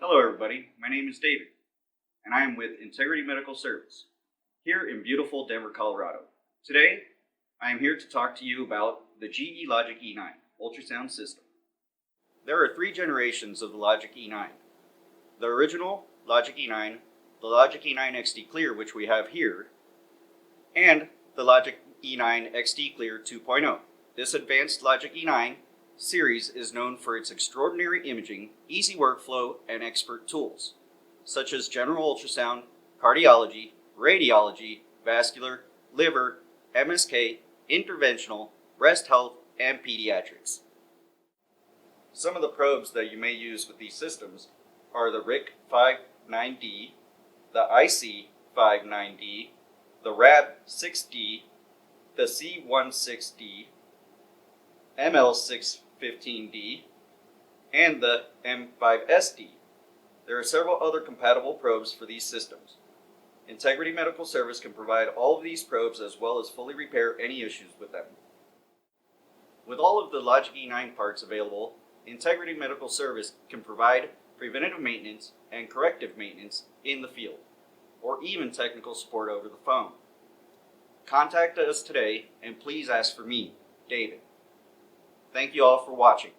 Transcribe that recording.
Hello everybody, my name is David, and I am with Integrity Medical Service, here in beautiful Denver, Colorado. Today, I am here to talk to you about the GE Logiq E9 ultrasound system. There are 3 generations of the Logiq E9. The original Logiq E9, the Logiq E9 XD Clear, which we have here, and the Logiq E9 XD Clear 2.0. This advanced Logiq E9 series is known for its extraordinary imaging, easy workflow, and expert tools, such as general ultrasound, cardiology, radiology, vascular, liver, MSK, interventional, breast health, and pediatrics. Some of the probes that you may use with these systems are the RIC-59D, the IC-59D, the RAB-6D, the C-16D, ML-615D, and the M5SD. There are several other compatible probes for these systems. Integrity Medical Service can provide all of these probes as well as fully repair any issues with them. With all of the Logiq E9 parts available, Integrity Medical Service can provide preventative maintenance and corrective maintenance in the field, or even technical support over the phone. Contact us today and please ask for me, David. Thank you all for watching.